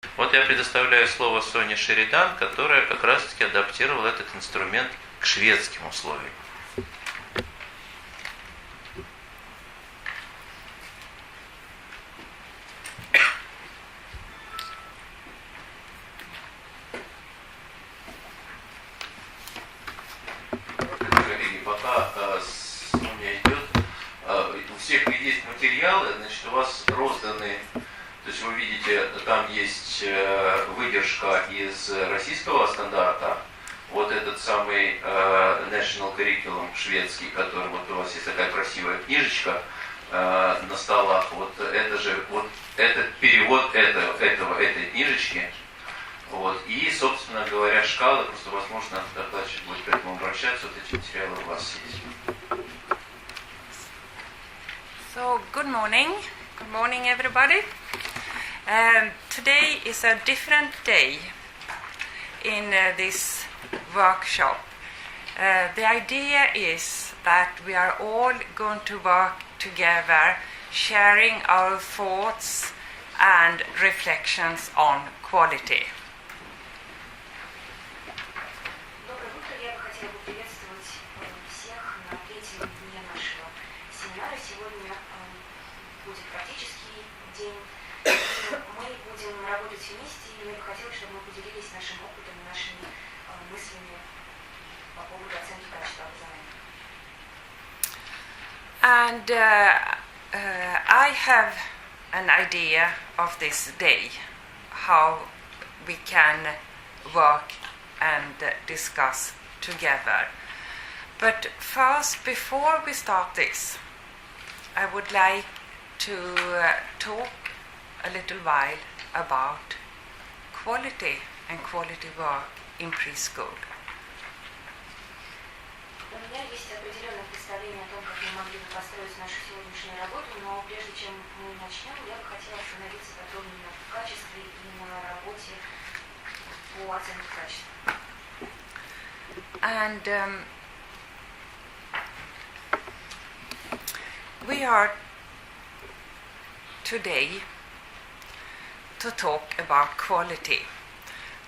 Вот я предоставляю слово Соне Шеридан, которая как раз-таки адаптировала этот инструмент к шведским условиям. Коллеги, пока Соня идет, у всех есть материалы, значит, у вас розданы. То есть вы видите, там есть выдержка из российского стандарта, вот этот самый National Curriculum шведский, который вот у вас есть такая красивая книжечка на столах, вот это же, вот этот перевод этой книжечки, вот, и, собственно говоря, шкалы, просто возможно, докладчик будет к этому обращаться, вот эти материалы у вас есть. So, good morning everybody. Today is a different day in this workshop. The idea is that we are all going to work together, sharing our thoughts and reflections on quality. Доброе утро. Я бы хотела приветствовать всех на третьем дне нашего семинара. Сегодня будет практический день. Мы будем работать вместе, и мне бы хотелось, чтобы мы поделились нашим опытом и нашими мыслями по поводу оценки качества образования. And I have an idea of this day, how we can work and discuss together. But first, before we start this, I would like to talk a little while about quality and quality work in preschool. У меня есть определенное представление о том, как мы могли бы построить нашу сегодняшнюю работу, но прежде чем мы начнем, я бы хотела остановиться подробнее на качестве и на работе по оценке качества. And we are today to talk about quality.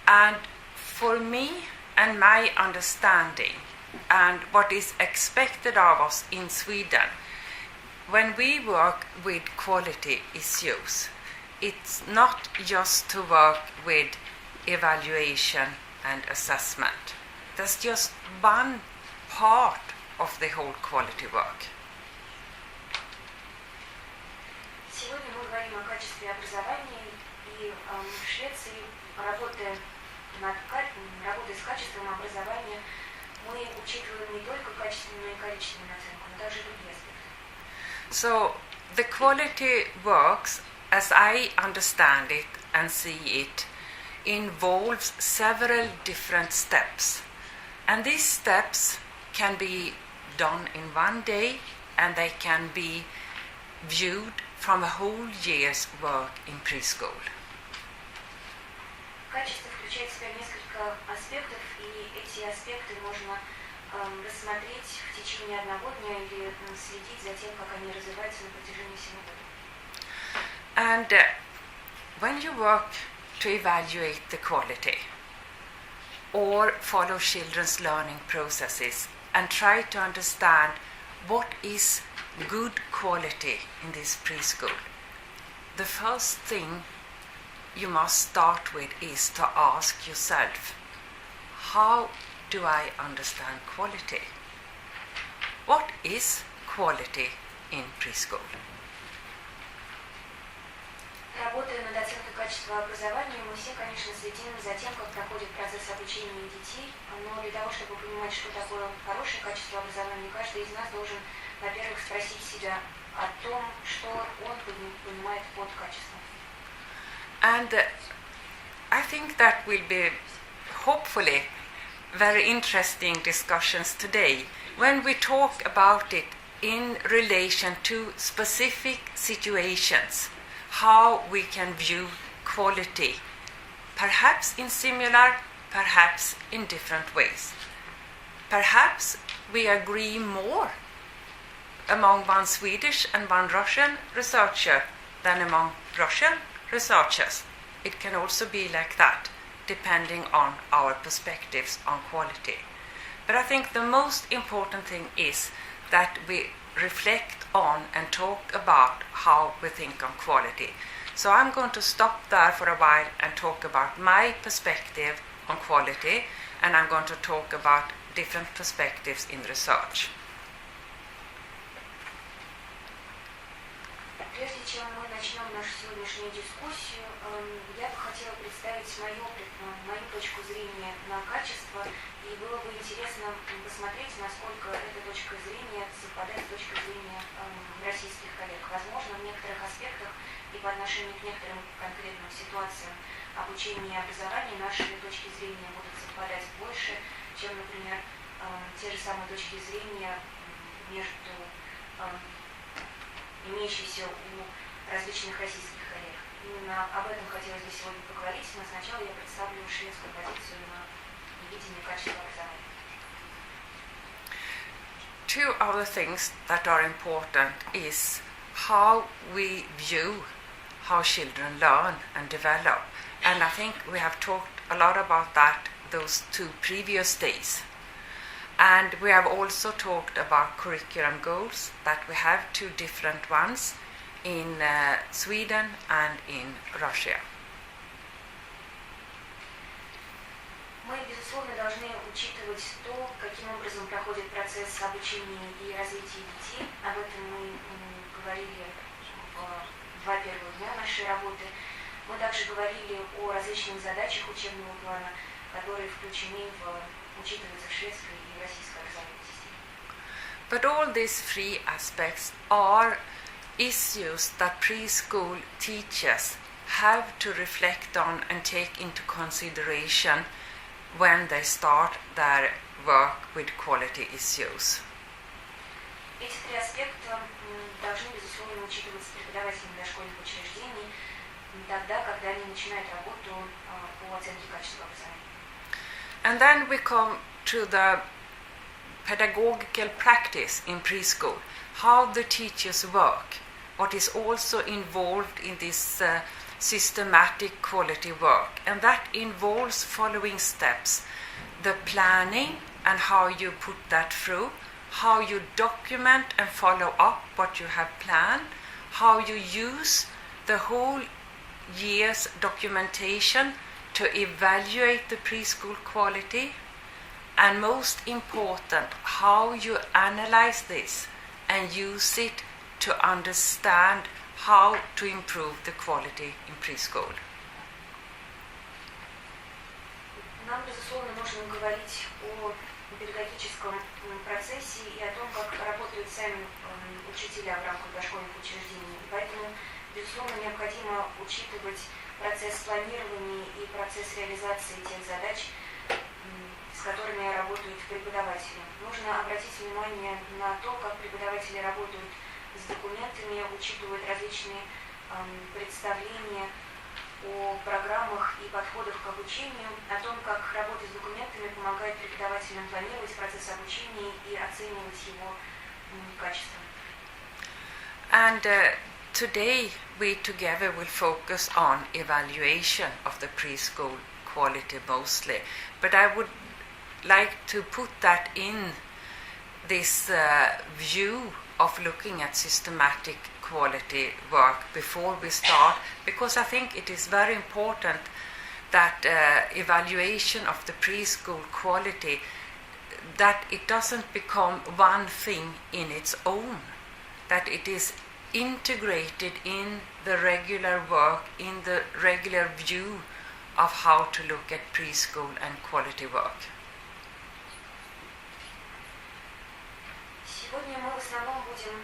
And for me and my understanding and what is expected of us in Sweden, when we work with quality issues, it's not just to work with evaluation and assessment. That's just one part of the whole quality work. Сегодня мы говорим о качестве образования, и в Швеции, работая с качеством образования, мы учитываем не только качественную и количественную оценку, но также другие аспекты. So the quality works, as I understand it and see it, involves several different steps. And these steps can be done in one day, and they can be viewed from a whole year's work in preschool. Качество включает в себя несколько аспектов, и эти аспекты можно рассмотреть в течение одного дня или следить за тем, как они развиваются на протяжении всего года. And when you work to evaluate the quality or follow children's learning processes and try to understand what is good quality in this preschool, the first thing you must start with is to ask yourself, how do I understand quality? What is quality in preschool? Работая над оценкой качества образования, мы все, конечно, следим за тем, как проходит процесс обучения детей, но для того, чтобы понимать, что такое хорошее качество образования, каждый из нас должен, во-первых, спросить себя о том, что он понимает под качеством. And I think that will be, hopefully, very interesting discussions today when we talk about it in relation to specific situations, how we can view quality, perhaps in similar, perhaps in different ways. Perhaps we agree more among one Swedish and one Russian researcher than among Russian researchers. it can also be like that, depending on our perspectives on quality. But I think the most important thing is that we reflect on and talk about how we think on quality. So I'm going to stop there for a while and talk about my perspective on quality, and I'm going to talk about different perspectives in research. Прежде чем мы начнем нашу сегодняшнюю дискуссию, я бы хотела представить мою точку зрения на качество, и было бы интересно посмотреть, насколько эта точка зрения совпадает с точкой зрения российских коллег. Возможно, в некоторых аспектах и по отношению к некоторым конкретным ситуациям обучения и образования наши точки зрения будут совпадать больше, чем, например, те же самые точки зрения между имеющиеся у различных российских коллег. Именно об этом хотелось бы сегодня поговорить, но сначала я представлю шведскую позицию на видение качества образования. Two other things that are important is how we view how children learn and develop. And I think we have talked a lot about that those two previous days. And we have also talked about curriculum goals, that we have two different ones in Sweden and in Russia. Мы, безусловно, должны учитывать то, каким образом проходит процесс обучения и развития детей. Об этом мы говорили в два первых дня нашей работы. Мы также говорили о различных задачах учебного плана, которые учитываются в шведской и российской образовательной системе. But all these three aspects are issues that preschool teachers have to reflect on and take into consideration when they start their work with quality issues. Эти три аспекта должны, безусловно, учитываться преподавателями дошкольных учреждений тогда, когда они начинают работу по оценке качества образования. And then we come to the pedagogical practice in preschool, how the teachers work, what is also involved in this systematic quality work. And that involves following steps: the planning and how you put that through, how you document and follow up what you have planned, how you use the whole year's documentation to evaluate the preschool quality, and most important, how you analyze this and use it to understand how to improve the quality in preschool. Нам, безусловно, нужно говорить о педагогическом процессе и о том, как работают сами учителя в рамках дошкольных учреждений. Поэтому, безусловно, необходимо учитывать процесс планирования и процесс реализации тех задач, с которыми работают преподаватели. Нужно обратить внимание на то, как преподаватели работают с документами, учитывают различные представления о программах и подходах к обучению, о том, как работа с документами помогает преподавателям планировать процесс обучения и оценивать его качество. And today we together will focus on evaluation of the preschool quality mostly, but I would like to put that in this view of looking at systematic quality work before we start, because I think it is very important that evaluation of the preschool quality, that it doesn't become one thing in its own, that it is integrated in the regular work, in the regular view of how to look at preschool and quality work. Сегодня мы в основном будем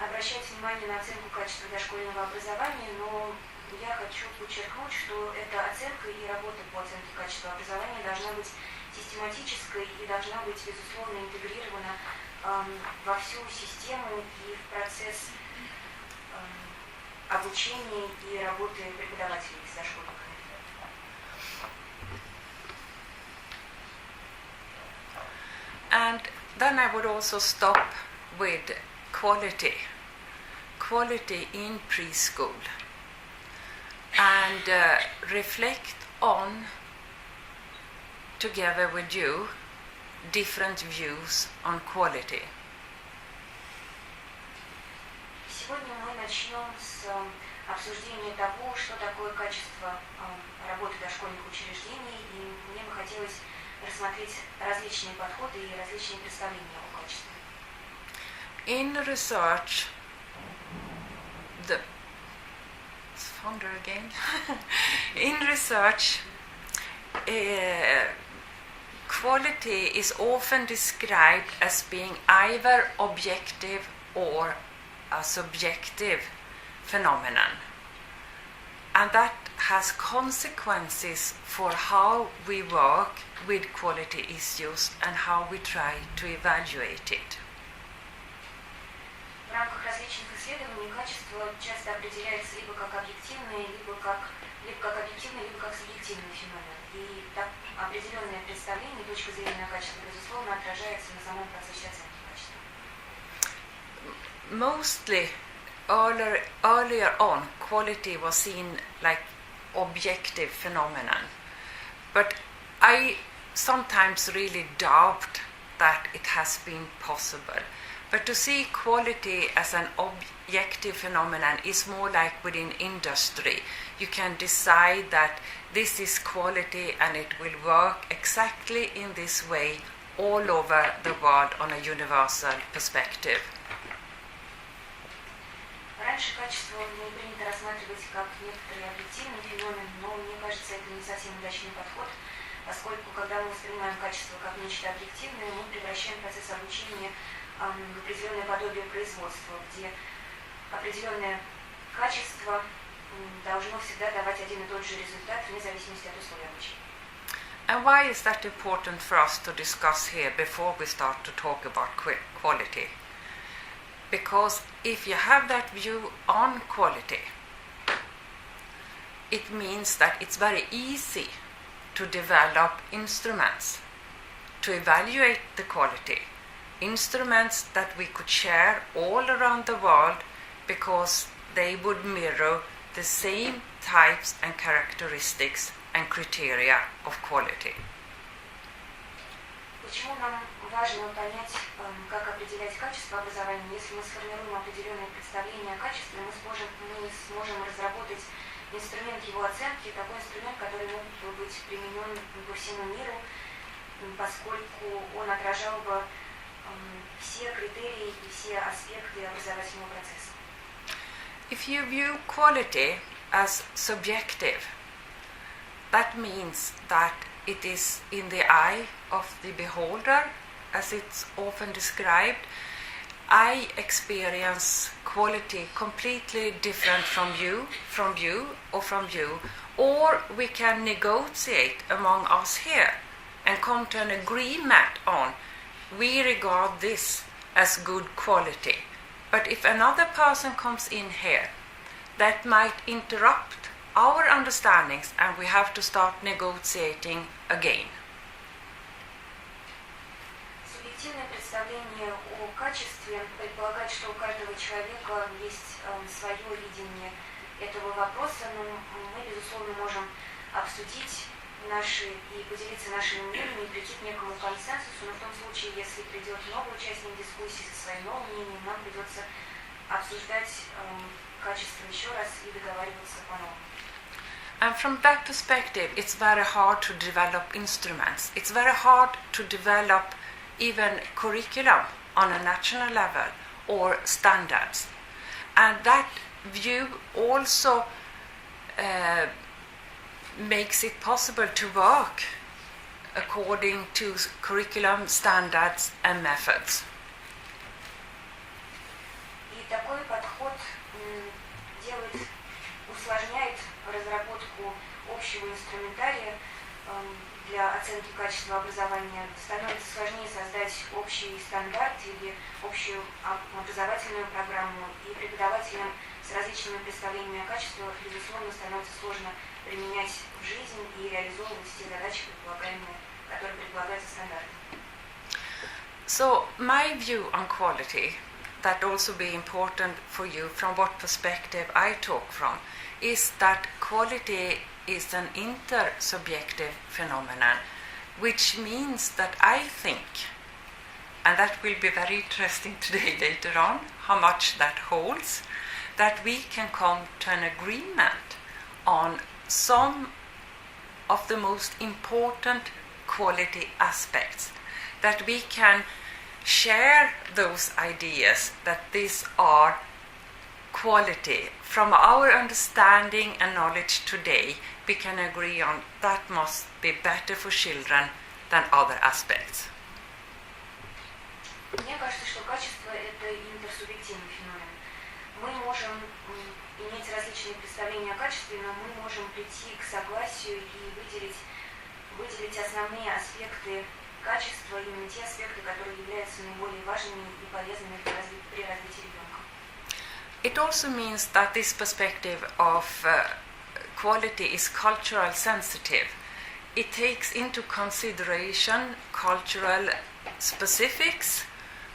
обращать внимание на оценку качества дошкольного образования, но я хочу подчеркнуть, что эта оценка и работа по оценке качества образования должна быть систематической и должна быть, безусловно, интегрирована во всю систему и в процесс обучения и работы преподавателей с дошкольниками. And then I would also stop with quality in preschool. and reflect on, together with you, different views on quality. Сегодня мы начнем с обсуждения того, что такое качество работы дошкольных учреждений, и мне бы хотелось рассмотреть различные подходы и различные представления о качестве. In research, in research, quality is often described as being either objective or a subjective phenomenon, and that has consequences for how we work with quality issues and how we try to evaluate it. В рамках различных исследований качество часто определяется либо как объективный, либо как субъективный феномен. И так определенное представление, точка зрения на качество, безусловно, отражается на самом процессе оценки качества. Mostly earlier on, quality was seen like objective phenomenon, but I sometimes really doubt that it has been possible. But to see quality as an objective phenomenon is more like within industry. You can decide that this is quality and it will work exactly in this way all over the world on a universal perspective. Раньше качество не принято рассматривать как некоторый объективный феномен, но мне кажется, это не совсем удачный подход, поскольку когда мы воспринимаем качество как нечто объективное, мы превращаем процесс обучения в определенное подобие производства, где определенное качество должно всегда давать один и тот же результат вне зависимости от условий обучения. And why is that important for us to discuss here before we start to talk about quality? Because if you have that view on quality, it means that it's very easy to develop instruments to evaluate the quality. Instruments that we could share all around the world because they would mirror the same types and characteristics and criteria of quality. Почему нам важно понять, как определять качество образования? Если мы сформируем определенное представление о качестве, мы сможем разработать инструмент его оценки, такой инструмент, который мог бы быть применен по всему миру, поскольку он отражал бы все критерии и все аспекты образовательного процесса. If you view quality as subjective, that means that it is in the eye of the beholder, as it's often described. I experience quality completely different from you, or we can negotiate among us here and come to an agreement on we regard this as good quality. But if another person comes in here, that might interrupt our understandings and we have to start negotiating again. Субъективное представление о качестве предполагает, что у каждого человека есть свое видение этого вопроса, но мы, безусловно, можем обсудить и поделиться нашими мнениями и прийти к некому консенсусу, но в том случае, если придет новый участник дискуссии со своим новым мнением, нам придется обсуждать качество еще раз и договариваться по-новому. And from that perspective, it's very hard to develop instruments. It's very hard to develop even curriculum on a national level or standards. And that view also makes it possible to work according to curriculum, standards and methods. И такой подход усложняет разработку общего инструментария для оценки качества образования. Становится сложнее создать общий стандарт или общую образовательную программу, и преподавателям с различными представлениями о качестве, безусловно, становится сложно применять в жизнь и реализовывать те задачи, которые предполагаются стандартом. So my view on quality, that also be important for you from what perspective I talk from is that quality is an intersubjective phenomenon, which means that I think, and that will be very interesting today later on, how much that holds, that we can come to an agreement on some of the most important quality aspects, that we can share those ideas that these are quality. From our understanding and knowledge today, we can agree on that must be better for children than other aspects. Мне кажется, что качество – это интерсубъективный феномен. Мы можем иметь различные представления о качестве, но мы можем прийти к согласию и выделить основные аспекты качества, именно те аспекты, которые являются наиболее важными и полезными при развитии ребенка. It also means that this perspective of quality is cultural sensitive. It takes into consideration cultural specifics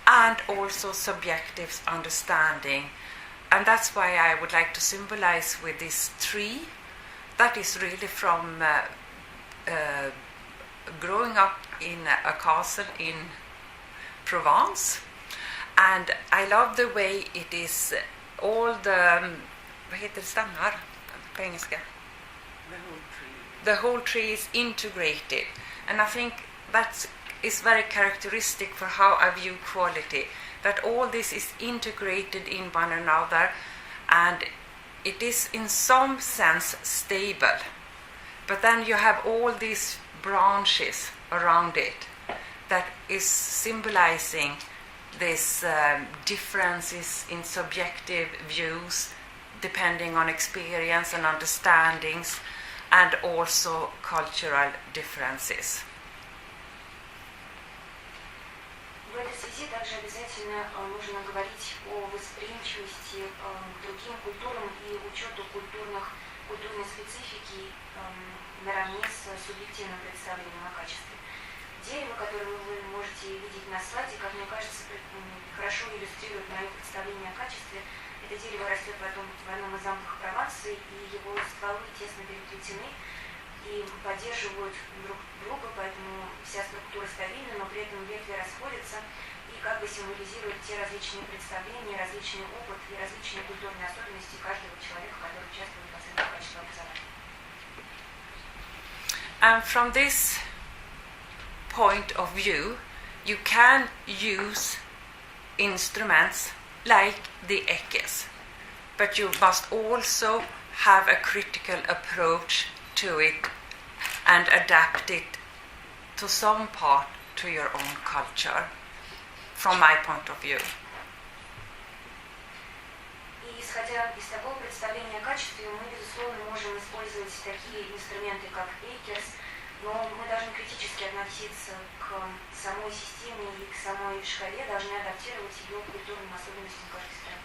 and also subjective understanding. And that's why I would like to symbolize with this tree that is really from growing up in a castle in Provence. And I love the way it is all the, vad heter det, stammar på engelska? The whole tree is integrated. And I think that is very characteristic for how I view quality, that all this is integrated in one another and it is in some sense stable. But then you have all these branches around it that is symbolizing these differences in subjective views depending on experience and understandings and also cultural differences. В этой связи также обязательно нужно говорить о восприимчивости к другим культурам и учету культурной специфики наравне с субъективным представлением о качестве. Дерево, которое вы можете видеть на слайде, как мне кажется, хорошо иллюстрирует мое представление о качестве. Это дерево растет в одном из замков Прованса, и его стволы тесно переплетены и поддерживают друг друга, поэтому вся структура стабильна, но при этом ветви расходятся и как бы символизируют те различные представления, различный опыт и различные культурные особенности каждого человека, который участвует в процессе качества образования. And from this point of view, you can use instruments like the ekes, but you must also have a critical approach to it and adapt it to some part to your own culture, from my point of view. И исходя из такого представления о качестве, мы, безусловно, можем использовать такие инструменты, как Эйкерс, но мы должны критически относиться к самой системе и к самой шкале, должны адаптировать ее к культурным особенностям каждой страны.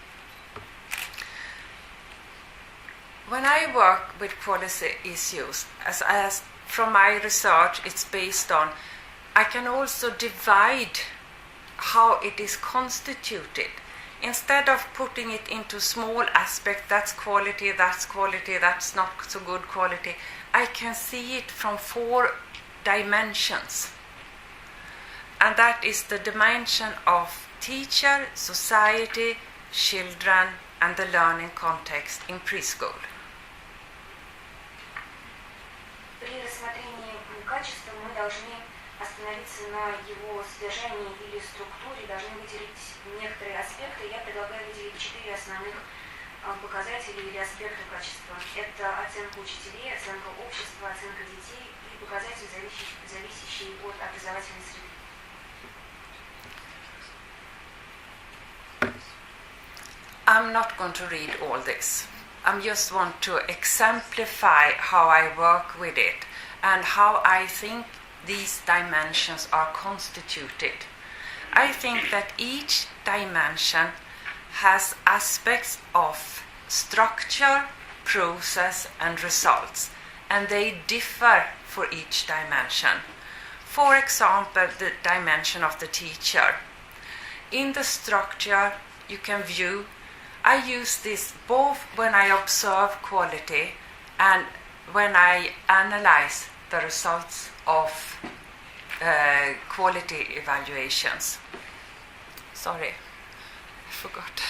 When I work with quality issues, as from my research it's based on, I can also divide how it is constituted. Instead of putting it into small aspects, that's quality, that's not so good quality, I can see it from 4 dimensions. And that is the dimension of teacher, society, children, and the learning context in preschool. При рассмотрении качества мы должны остановиться на его содержании или структуре, должны выделить некоторые аспекты. Я предлагаю выделить 4 основных показателя или аспекта качества. Это оценка учителей, оценка общества, оценка детей и показатели, зависящие от образовательной среды. I'm not going to read all this. I just want to exemplify how I work with it and how I think these dimensions are constituted. I think that each dimension has aspects of structure, process, and results, and they differ for each dimension. For example, the dimension of the teacher. In the structure, you can view. I use this both when I observe quality and when I analyze the results of quality evaluations. Sorry, I forgot.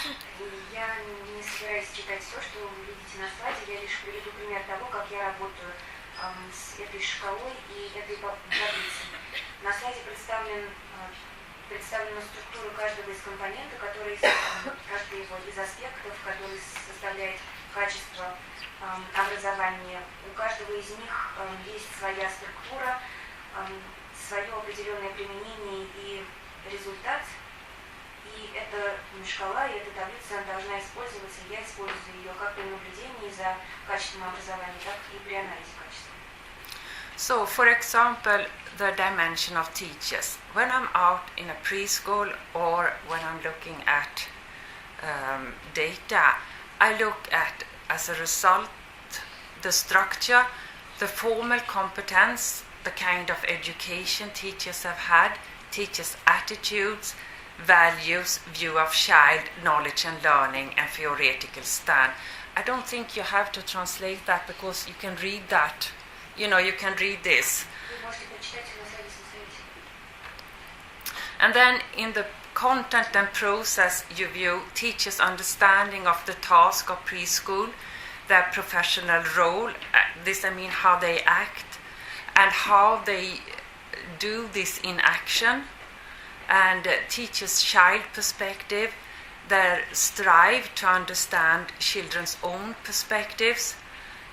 Я не собираюсь читать все, что вы видите на слайде, я лишь приведу пример того, как я работаю с этой шкалой и этой таблицей. На слайде представлена структура каждого из компонентов, каждый из аспектов, который составляет качество образования. У каждого из них есть своя структура, свое определенное применение и результат. И эта шкала, и эта таблица должна использоваться, я использую ее как при наблюдении за качеством образования, так и при анализе качества. So, for example, the dimension of teachers. When I'm out in a preschool or when I'm looking at data, I look at, as a result, the structure, the formal competence, the kind of education teachers have had, teachers' attitudes, values, view of child, knowledge and learning, and theoretical stand. I don't think you have to translate that because you can read that. You know, you can read this. And then in the content and process, you view teachers' understanding of the task of preschool, their professional role, this I mean how they act, and how they do this in action, and teachers' child perspective, their strive to understand children's own perspectives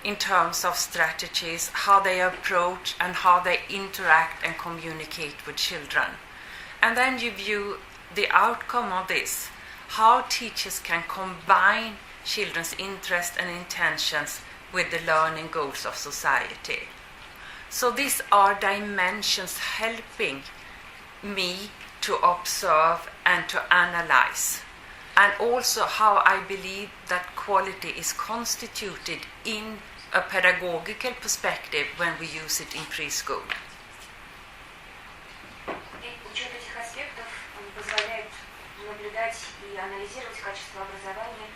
in terms of strategies, how they approach and how they interact and communicate with children. And then you view the outcome of this, how teachers can combine children's interests and intentions with the learning goals of society. So these are dimensions helping me to observe and to analyze, and also how I believe that quality is constituted in a pedagogical perspective when we use it in preschool. Учет этих аспектов позволяет наблюдать и анализировать качество образования.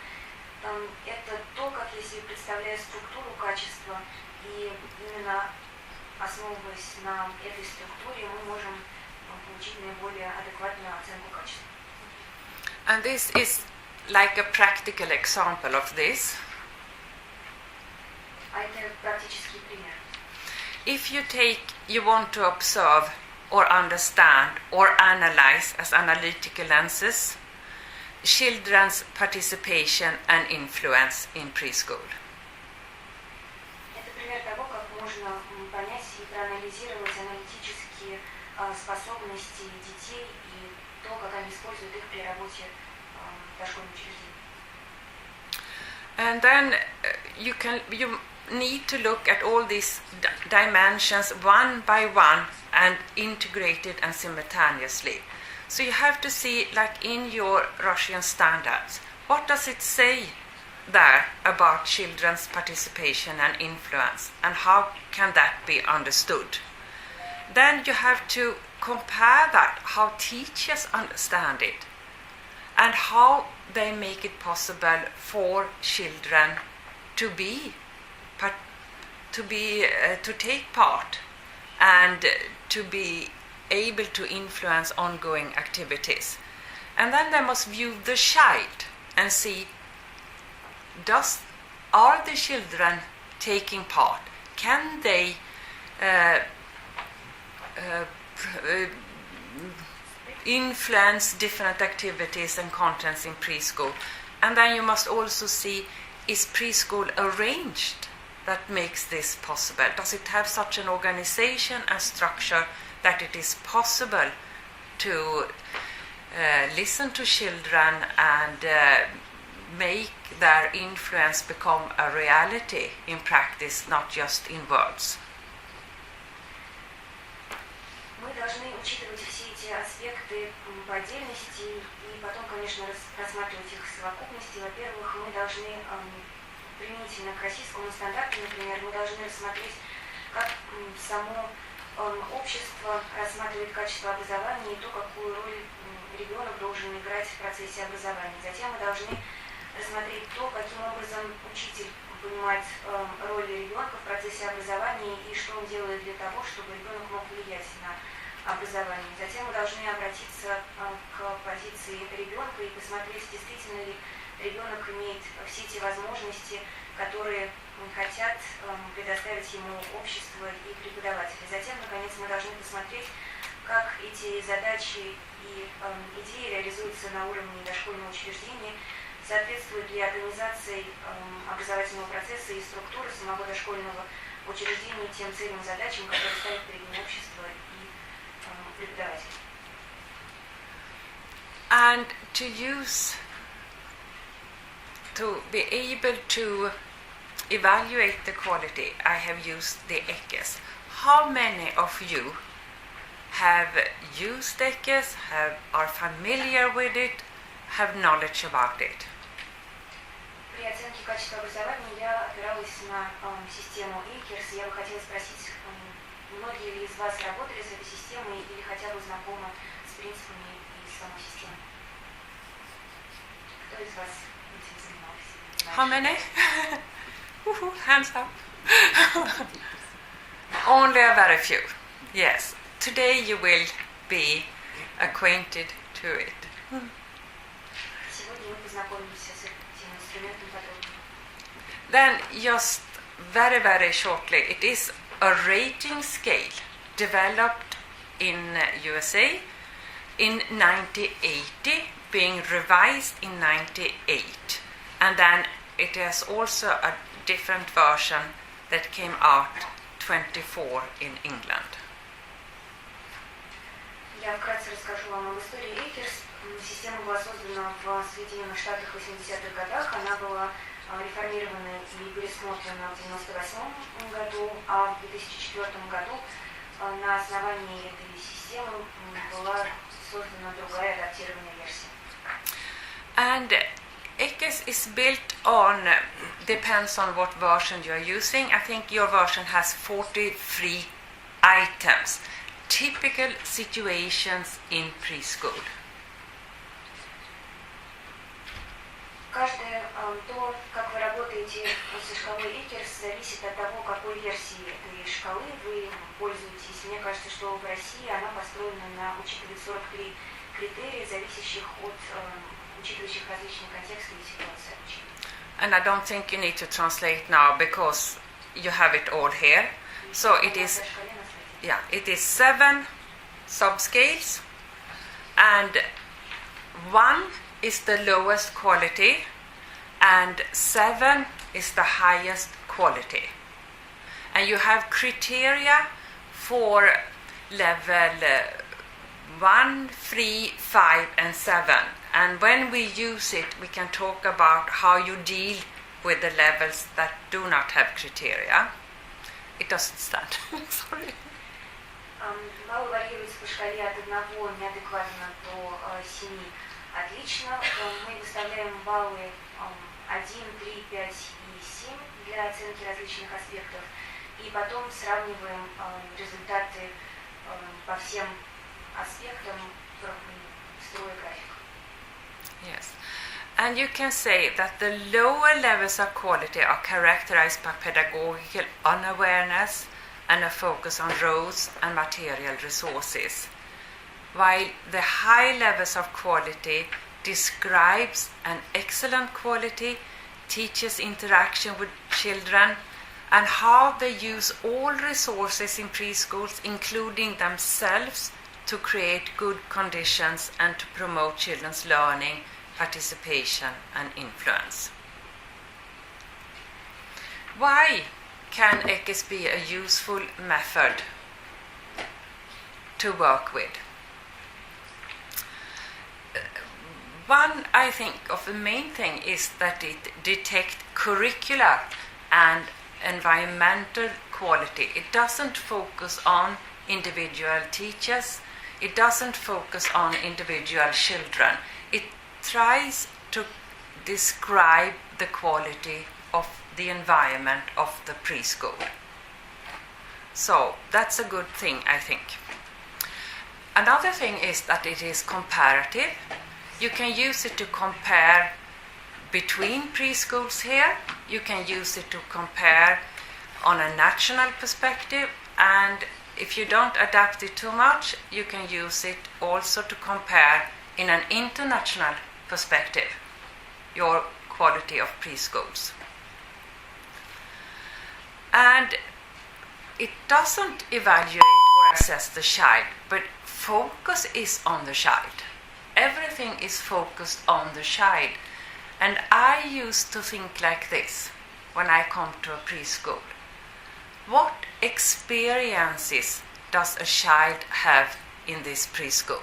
Это то, как я себе представляю структуру качества, и именно основываясь на этой структуре, мы можем получить наиболее адекватную оценку качества. And this is like a practical example of this. А это практический пример. If you want to observe or understand or analyze as analytical lenses children's participation and influence in preschool. Это пример того, как можно понять и проанализировать аналитические способности детей и то, как они используют их при работе в дошкольном учреждении. And then you need to look at all these dimensions one by one and integrate it and simultaneously. So you have to see, like in your Russian standards, what does it say there about children's participation and influence, and how can that be understood? Then you have to compare that, how teachers understand it, and how they make it possible for children to take part and to be able to influence ongoing activities. And then they must view the child and see, are the children taking part? Can they influence different activities and contents in preschool? And then you must also see, is preschool arranged that makes this possible? Does it have such an organization and structure that it is possible to listen to children and make their influence become a reality in practice, not just in words? Мы должны учитывать все эти аспекты по отдельности и потом, конечно, рассматривать их в совокупности. Во-первых, мы должны применительно к российскому стандарту, например, мы должны рассмотреть, как само общество рассматривает качество образования и то, какую роль ребенок должен играть в процессе образования. Затем мы должны рассмотреть то, каким образом учитель понимает роль ребенка в процессе образования и что он делает для того, чтобы ребенок мог влиять на образование. Затем мы должны обратиться к позиции ребенка и посмотреть, действительно ли ребенок имеет все те возможности, которые хотят предоставить ему общество и преподаватели. Затем, наконец, мы должны посмотреть, как эти задачи и идеи реализуются на уровне дошкольного учреждения, соответствует ли организации образовательного процесса и структуры самого дошкольного учреждения тем целям и задачам, которые ставит перед ним общество и преподаватели. And to be able to evaluate the quality, I have used the ECES. How many of you have used ECES, are familiar with it, have knowledge about it? При оценке качества образования я опиралась на систему ECES. Я бы хотела спросить, многие ли из вас работали с этой системой или хотя бы знакомы с принципами и самой системой? Кто из вас этим занимался? How many? Hands up. Only a very few. Yes. Today you will be acquainted to it. Сегодня мы познакомимся с этим инструментом подробнее. Then just very, very shortly, it is a rating scale developed in USA in 1980, being revised in 98. And then it has also a different version that came out 24 in England. Я вкратце расскажу вам об истории ECES. Система была создана в Соединенных Штатах в 80-х годах. Она была реформирована и пересмотрена в 1998 году, а в 2004 году на основании этой системы была создана другая адаптированная версия. And ECES is built on, depends on what version you are using. I think your version has 43 items. Typical situations in preschool. То, как вы работаете со шкалой ECES, зависит от того, какой версии этой шкалы вы пользуетесь. Мне кажется, что в России она построена учитывает 43 критерия, зависящих от учитывающих различные контексты и ситуации обучения. And I don't think you need to translate now because you have it all here. So it is, yeah, it is 7 subscales, and 1 is the lowest quality, and 7 is the highest quality. And you have criteria for level 1, 3, 5, and 7. And when we use it, we can talk about how you deal with the levels that do not have criteria. It doesn't stand. Sorry. Баллы варьируются по шкале от 1 неадекватно до 7 отлично. Мы выставляем баллы 1, 3, 5 и 7 для оценки различных аспектов. И потом сравниваем результаты по всем аспектам, строя график. Yes. And you can say that the lower levels of quality are characterized by pedagogical unawareness and a focus on roles and material resources, while the high levels of quality describes an excellent quality, teaches interaction with children, and how they use all resources in preschools, including themselves, to create good conditions and to promote children's learning, participation, and influence. Why can ECES be a useful method to work with? One, I think, of the main thing is that it detects curricular and environmental quality. It doesn't focus on individual teachers. It doesn't focus on individual children. It tries to describe the quality of the environment of the preschool. So that's a good thing, I think. Another thing is that it is comparative. You can use it to compare between preschools here. You can use it to compare on a national perspective, and if you don't adapt it too much, you can use it also to compare in an international perspective your quality of preschools. And it doesn't evaluate or assess the child, but focus is on the child. Everything is focused on the child. And I used to think like this when I come to a preschool. What experiences does a child have in this preschool?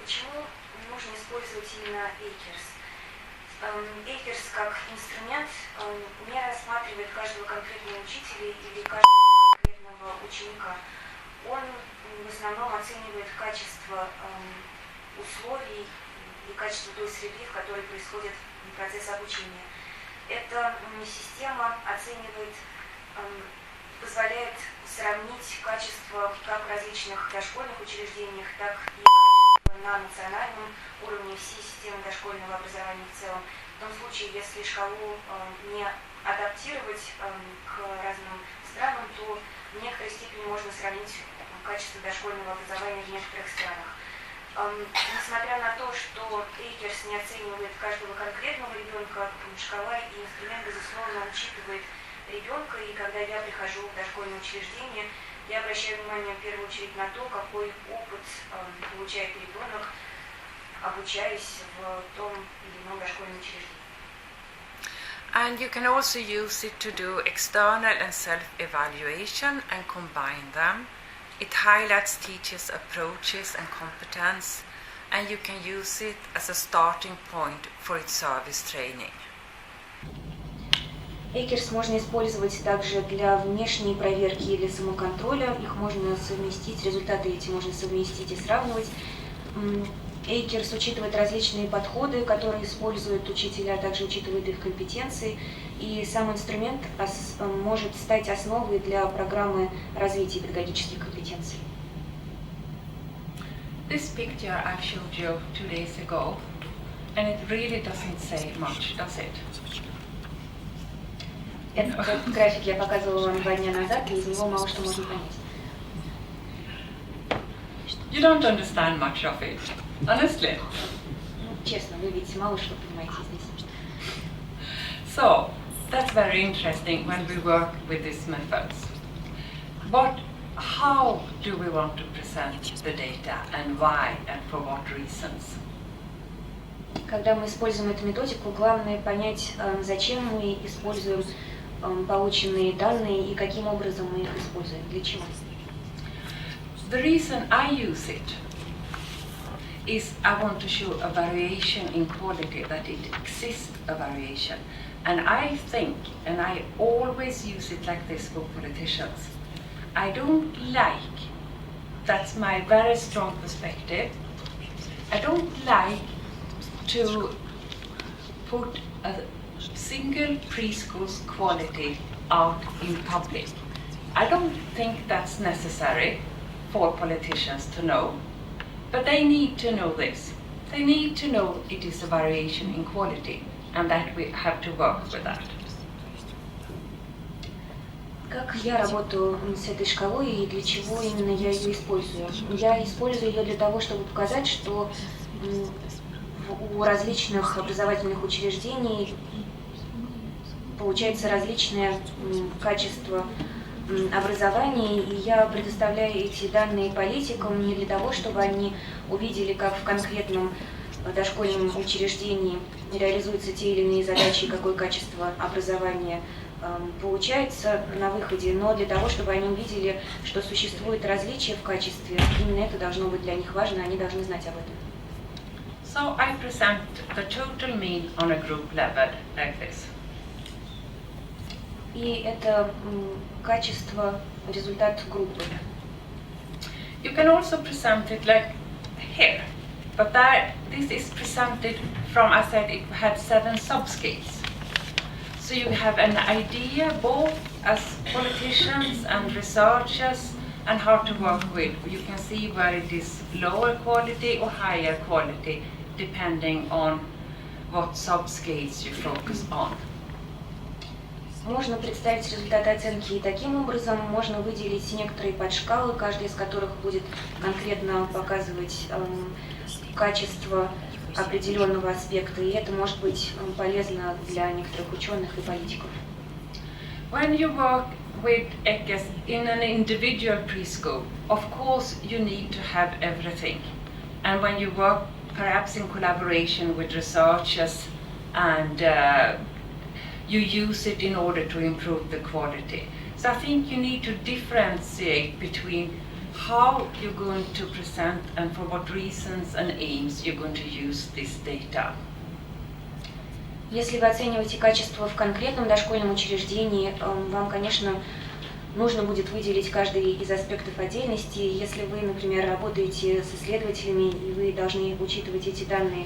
Почему нужно использовать именно Acres? Acres как инструмент не рассматривает каждого конкретного учителя или каждого конкретного ученика. Он в основном оценивает качество условий и качество той среды, в которой происходит процесс обучения. Эта система оценивает, позволяет сравнить качество как в различных дошкольных учреждениях, так и качество на национальном уровне всей системы дошкольного образования в целом. В том случае, если шкалу не адаптировать к разным странам, то в некоторой степени можно сравнить качество дошкольного образования в некоторых странах. Несмотря на то, что Acres не оценивает каждого конкретного ребенка, шкала и инструмент, безусловно, учитывает ребенка, и когда я прихожу в дошкольное учреждение, я обращаю внимание в первую очередь на то, какой опыт получает ребенок, обучаясь в том или ином дошкольном учреждении. And you can also use it to do external and self-evaluation and combine them. It highlights teachers' approaches and competence, and you can use it as a starting point for its service training. Acres можно использовать также для внешней проверки или самоконтроля. Их можно совместить, результаты эти можно совместить и сравнивать. Acres учитывает различные подходы, которые используют учителя, а также учитывает их компетенции. И сам инструмент может стать основой для программы развития педагогических компетенций. This picture I showed you 2 days ago, and it really doesn't say much, does it? Этот график я показывала вам 2 дня назад, и из него мало что можно понять. You don't understand much of it, honestly. Честно, вы видите, мало что понимаете здесь. So, that's very interesting when we work with these methods. But how do we want to present the data and why and for what reasons? Когда мы используем эту методику, главное понять, зачем мы используем полученные данные и каким образом мы их используем, для чего. The reason I use it is I want to show a variation in quality, that it exists a variation. And I think, and I always use it like this for politicians, I don't like, that's my very strong perspective, I don't like to put a single preschool's quality out in public. I don't think that's necessary for politicians to know, but they need to know this. They need to know it is a variation in quality and that we have to work with that. Как я работаю с этой шкалой и для чего именно я ее использую? Я использую ее для того, чтобы показать, что у различных образовательных учреждений получается различное качество образования, и я предоставляю эти данные политикам не для того, чтобы они увидели, как в конкретном дошкольном учреждении реализуются те или иные задачи и какое качество образования получается на выходе, но для того, чтобы они увидели, что существует различие в качестве. Именно это должно быть для них важно, они должны знать об этом. So I present the total mean on a group level like this. И это качество, результат группы. You can also present it like here, but this is presented from, I said it had 7 sub-scales. So you have an idea both as politicians and researchers and how to work with. You can see where it is lower quality or higher quality depending on what subscales you focus on. Можно представить результаты оценки и таким образом можно выделить некоторые подшкалы, каждая из которых будет конкретно показывать качество определенного аспекта, и это может быть полезно для некоторых ученых и политиков. When you work with ECAS in an individual preschool, of course you need to have everything. And when you work perhaps in collaboration with researchers and you use it in order to improve the quality. So I think you need to differentiate between how you're going to present and for what reasons and aims you're going to use this data. Если вы оцениваете качество в конкретном дошкольном учреждении, вам, конечно, нужно будет выделить каждый из аспектов отдельности. Если вы, например, работаете с исследователями, и вы должны учитывать эти данные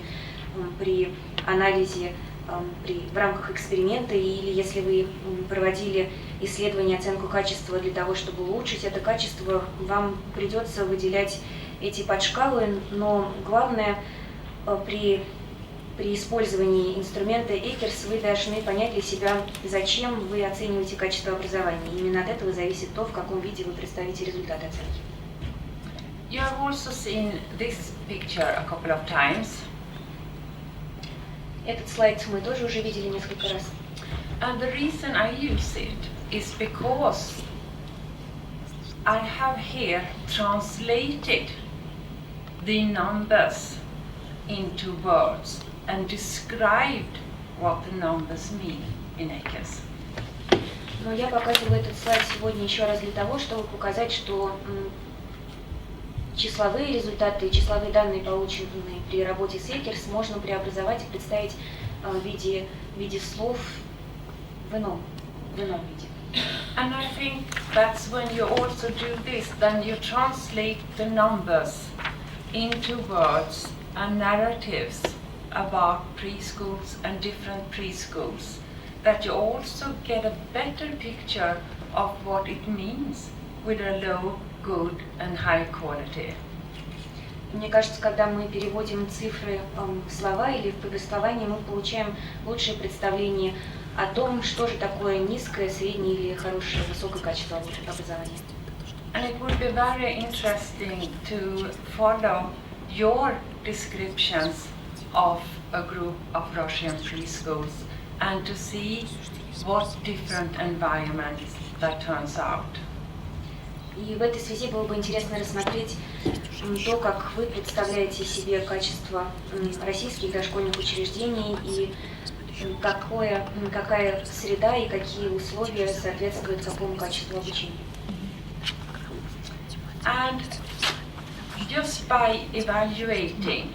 при анализе в рамках эксперимента, или если вы проводили исследование, оценку качества для того, чтобы улучшить это качество, вам придется выделять эти подшкалы, но главное при использовании инструмента ECAS вы должны понять для себя, зачем вы оцениваете качество образования. И именно от этого зависит то, в каком виде вы представите результаты оценки. You have also seen this picture a couple of times. Этот слайд мы тоже уже видели несколько раз. And the reason I use it is because I have here translated the numbers into words and described what the numbers mean in ECAS. Но я показываю этот слайд сегодня еще раз для того, чтобы показать, что числовые результаты, числовые данные, полученные при работе с ECAS, можно преобразовать и представить в виде слов в ином виде. And I think that's when you also do this, then you translate the numbers into words and narratives about preschools and different preschools, that you also get a better picture of what it means with a low, good and high quality. Мне кажется, когда мы переводим цифры в слова или в повествование, мы получаем лучшее представление о том, что же такое низкое, среднее или хорошее, высокое качество образования. And it would be very interesting to follow your descriptions of a group of Russian preschools and to see what different environments that turns out. И в этой связи было бы интересно рассмотреть то, как вы представляете себе качество российских дошкольных учреждений и какая среда и какие условия соответствуют какому качеству обучения. And just by evaluating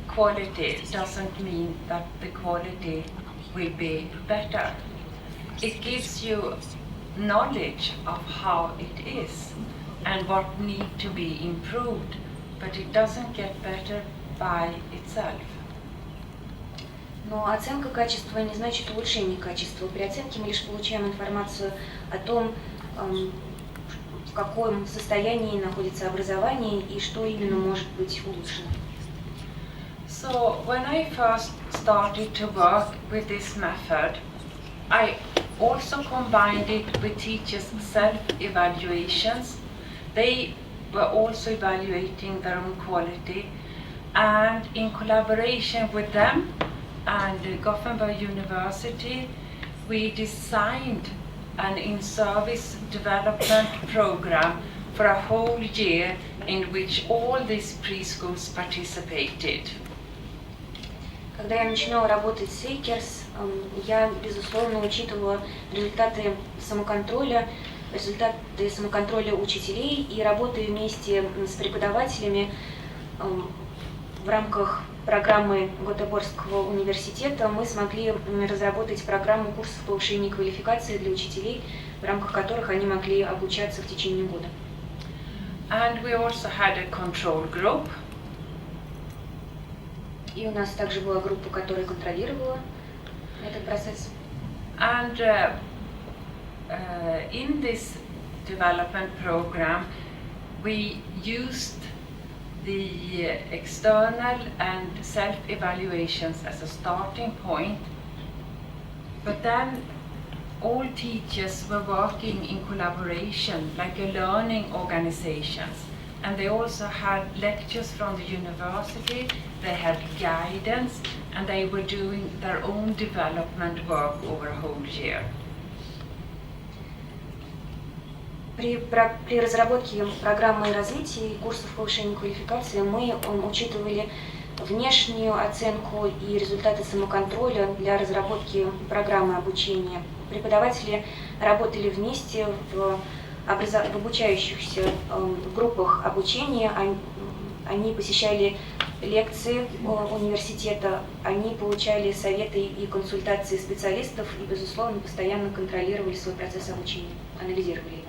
quality doesn't mean that the quality will be better. It gives you knowledge of how it is and what need to be improved, but it doesn't get better by itself. Но оценка качества не значит улучшение качества. При оценке мы лишь получаем информацию о том, в каком состоянии находится образование и что именно может быть улучшено. So when I first started to work with this method, I also combined it with teachers' self-evaluations. They were also evaluating their own quality, and in collaboration with them and Gothenburg University, we designed an in-service development program for a whole year in which all these preschools participated. Когда я начинала работать с ECAS, я, безусловно, учитывала результаты самоконтроля учителей и работая вместе с преподавателями в рамках программы Гетеборгского университета мы смогли разработать программу курсов повышения квалификации для учителей, в рамках которых они могли обучаться в течение года. And we also had a control group. И у нас также была группа, которая контролировала этот процесс. And in this development program, we used the external and self-evaluations as a starting point, but then all teachers were working in collaboration, like a learning organizations, and they also had lectures from the university, they had guidance, and they were doing their own development work over a whole year. При разработке программы развития и курсов повышения квалификации мы учитывали внешнюю оценку и результаты самоконтроля для разработки программы обучения. Преподаватели работали вместе в обучающихся группах обучения, они посещали лекции университета, они получали советы и консультации специалистов и, безусловно, постоянно контролировали свой процесс обучения, анализировали его.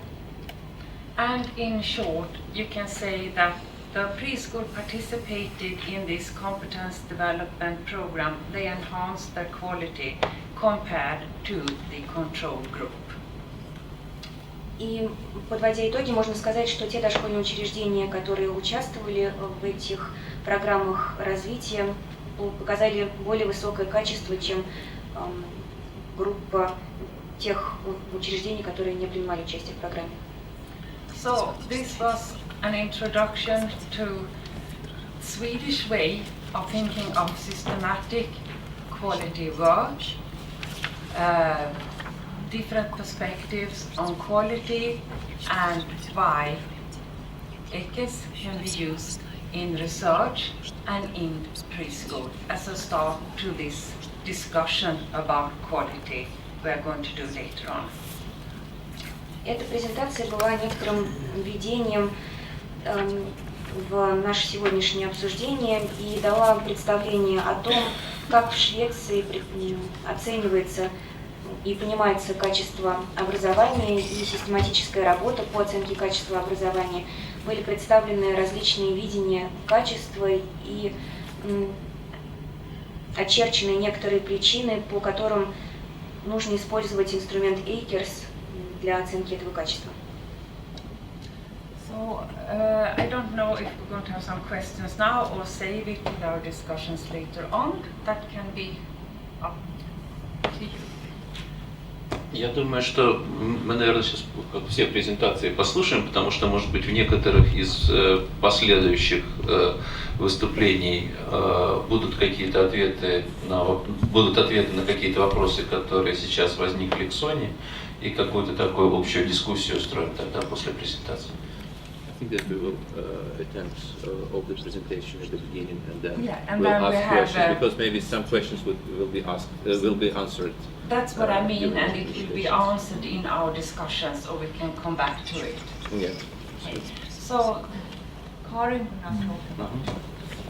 And in short, you can say that the preschool participated in this competence development program. They enhanced their quality compared to the control group. И, подводя итоги, можно сказать, что те дошкольные учреждения, которые участвовали в этих программах развития, показали более высокое качество, чем группа тех учреждений, которые не принимали участие в программе. So this was an introduction to Swedish way of thinking of systematic quality work, different perspectives on quality and why ECES can be used in research and in preschool as a start to this discussion about quality we are going to do later on. Эта презентация была некоторым введением в наше сегодняшнее обсуждение и дала представление о том, как в Швеции оценивается и понимается качество образования и систематическая работа по оценке качества образования. Были представлены различные видения качества и очерчены некоторые причины, по которым нужно использовать инструмент ECES для оценки этого качества. So I don't know if we're going to have some questions now or save it to our discussions later on. That can be up to you. Я думаю, что мы, наверное, сейчас все презентации послушаем, потому что, может быть, в некоторых из последующих выступлений будут какие-то ответы на какие-то вопросы, которые сейчас возникли к Соне, и какую-то такую общую дискуссию устроим тогда после презентации. I think that we will attempt all the presentation at the beginning, and then and we'll then ask questions, because maybe some questions will be asked, will be answered. That's what I mean, and it will be answered in our discussions, or we can come back to it. Yeah. So, Karin will now talk about